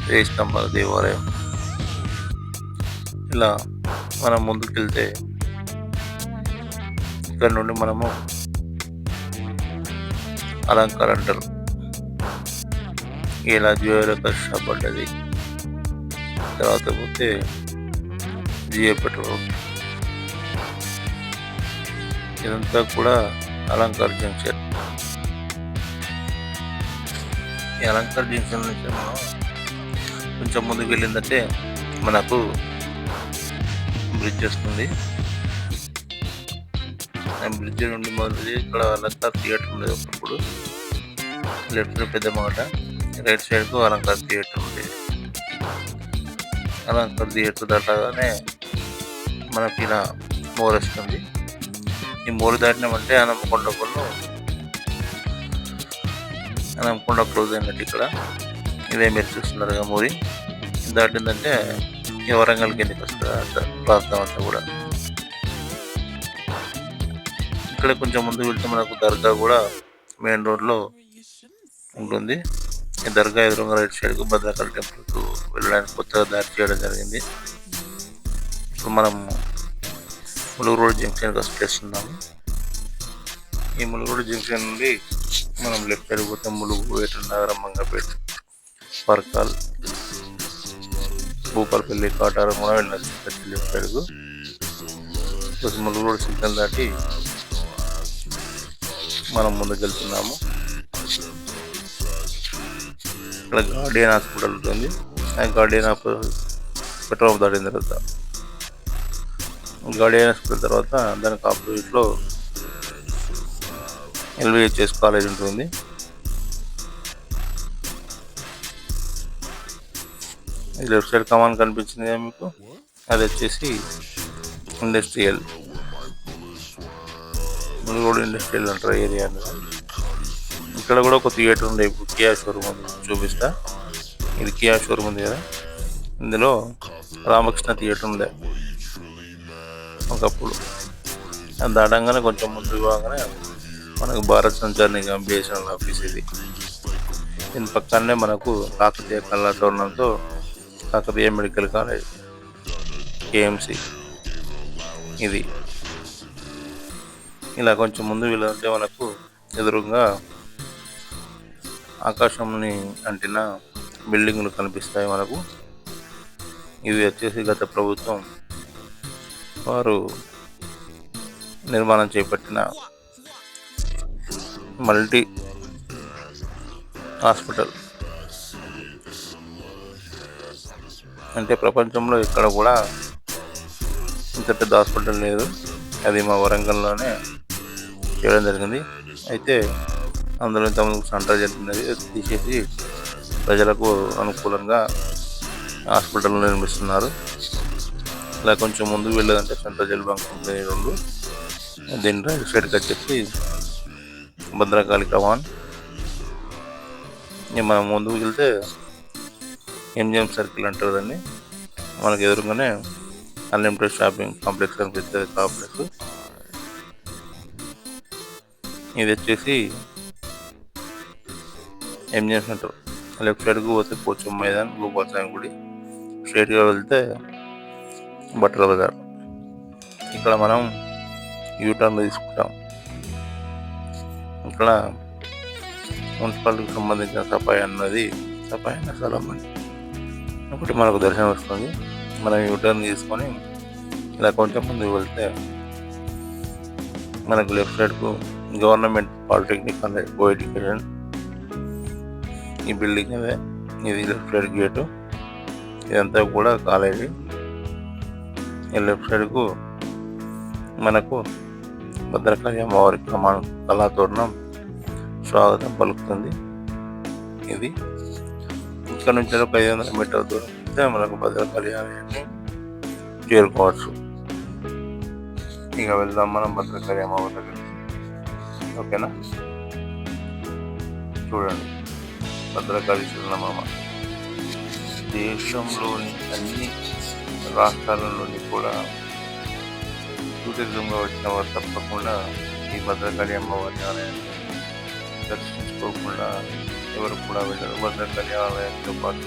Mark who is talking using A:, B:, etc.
A: వేయి స్తంభాల దేవాలయం. ఇలా మనం ముందుకెళ్తే ఇక్కడ నుండి మనము అలంకార అంటారు, ఇలా జ్యువెలరీ షాప్ పడ్డది. తర్వాత పోతే జిఏ పెట్రోల్. ఇదంతా కూడా అలంకార్ జంక్షన్. ఈ అలంకార్ జంక్షన్ నుంచి మనం కొంచెం ముందుకు వెళ్ళిందంటే మనకు బ్రిడ్జ్ వస్తుంది. ఆ బ్రిడ్జ్ నుండి మొదలు ఇక్కడ అలంకార్ థియేటర్ ఉండేది ఒకప్పుడు. లెఫ్ట్ సైడ్ పెద్ద మాట, రైట్ సైడ్కు అలంకార్ థియేటర్ ఉండేది. అలంకార్ థియేటర్ దాటగానే మనకి ఇలా మోర్ వస్తుంది. ఈ మోరు దాటినామంటే అనంకొండ క్లోజ్ అయినట్టు. ఇక్కడ ఇదే మీరు చూస్తున్నారు మూరి దాటిందంటే వరంగల్ కిందకి వస్తుంది ప్రాంతం అంతా కూడా. ఇక్కడ కొంచెం ముందు వెళ్తే మనకు దర్గా కూడా మెయిన్ రోడ్లో ఉంటుంది. ఈ దర్గా ఎదురుగా రైట్ సైడ్కు భద్రకాళి టెంపుల్కు వెళ్ళడానికి కొత్తగా దారి చేయడం జరిగింది. ఇప్పుడు మనం ములుగు రోడ్ జంక్షన్కి వచ్చేస్తున్నాము. ఈ ములుగు రోడ్ జంక్షన్ నుండి మనం లెఫ్ట్ సైడ్ పోతే ములుగు, ఏటనగరం, మంగపేట, పర్కాల్, భూపాలపల్లి, కాటారం కూడా వెళ్ళచ్చు లెఫ్ట్ సైడ్కు. ములుగు రోడ్ సిగ్నల్ దాటి మనం ముందుకు వెళ్తున్నాము. ఇక్కడ గార్డియన్ హాస్పిటల్ ఉంటుంది. ఆ గార్డియన్ పెట్రోల్ దాటిన తర్వాత గార్డియన్ హాస్పిటల్ తర్వాత దానికి ఆపోజిట్లో LVHS కాలేజ్ ఉంటుంది. లెఫ్ట్ సైడ్ కమాన్ కనిపించింది కదా మీకు, అది వచ్చేసి ఇండస్ట్రియల్ ములుగోడు ఇండస్ట్రియల్ అంటారు ఏరియా. ఇక్కడ కూడా ఒక థియేటర్ ఉంది. ఇప్పుడు కియా షోరూమ్ ఉంది, చూపిస్తా. ఇది కియా షోరూమ్ ఉంది కదా, ఇందులో రామకృష్ణ థియేటర్ ఉంది ఒకప్పుడు. అది దాటంగానే కొంచెం ముందుకు పోగానే మనకు భారత్ సంచార్ నిగమ్ BSNL ఆఫీస్ ఇది. దీని పక్కనే మనకు కాకతీయ కళాతోరణంతో కాకతీయ మెడికల్ కాలేజ్ KMC ఇది. ఇలా కొంచెం ముందు వెళ్ళాలంటే మనకు ఎదురుగా ఆకాశంని అంటిన బిల్డింగులు కనిపిస్తాయి మనకు. ఇవి వచ్చేసి గత ప్రభుత్వం వారు నిర్మాణం చేపట్టిన మల్టీ హాస్పిటల్. అంటే ప్రపంచంలో ఎక్కడ కూడా ఇంత పెద్ద హాస్పిటల్ లేదు. అది మా వరంగల్లోనే చేయడం జరిగింది. అయితే అందులో ఇంతకుముందు సెంటర్ జరిగినది తీసేసి ప్రజలకు అనుకూలంగా హాస్పిటల్ నిర్మిస్తున్నారు. ఇలా కొంచెం ముందుకు వెళ్ళదంటే సెంట్రల్ జైల్ బంక్ ఉంటుంది రెండు. దీని రైట్ సైడ్కి వచ్చేసి భద్రకాళి కమాన్. మనం ముందుకు వెళ్తే MGM సర్కిల్ అంటారు దాన్ని. మనకు ఎదురుగానే అన్లిమిటెడ్ షాపింగ్ కాంప్లెక్స్ కనిపిస్తుంది కాంప్లెక్స్. ఇది వచ్చేసి MGM సెంటర్. లెఫ్ట్ సైడ్కు పోతే పోచం మైదాన్, గోపాల్ స్వామి గుడి. స్ట్రైట్గా వెళ్తే బట్టల బజార్. ఇక్కడ మనం యూటర్న్ తీసుకుంటాం. ఇక్కడ మున్సిపాలిటీకి సంబంధించిన సఫాయి అన్న స్థలం అని ఒకటి మనకు దర్శనం వస్తుంది. మనం యూటర్న్ తీసుకొని ఇలా కొంచెం ముందుకు వెళ్తే మనకు లెఫ్ట్ సైడ్కు government polytechnic college co education ఈ బిల్డింగ్ అదే. ఇది లెఫ్ట్ సైడ్ గేటు. ఇదంతా కూడా కాలేజీ. ఈ లెఫ్ట్ సైడ్కు మనకు భద్రకాళి అమ్మవారి కళాతోరణం స్వాగతం పలుకుతుంది. ఇది ఇక్కడ నుంచి ఒక 500 మీటర్ల దూరం అయితే మనకు భద్రకాళి ఆలయాన్ని చేరుకోవచ్చు. ఇక వెళ్దాం మనం భద్రకాళి అమ్మవారి దగ్గర. ఓకేనా, చూడండి భద్రకాళి చిరునామా. దేశంలోని అన్ని రాష్ట్రాల నుండి కూడా టూరిజంగా వచ్చిన వారు తప్పకుండా ఈ భద్రకాళి అమ్మవారి ఆలయాన్ని దర్శించుకోకుండా ఎవరు కూడా వెళ్ళరు. భద్రకాళి ఆలయంతో పాటు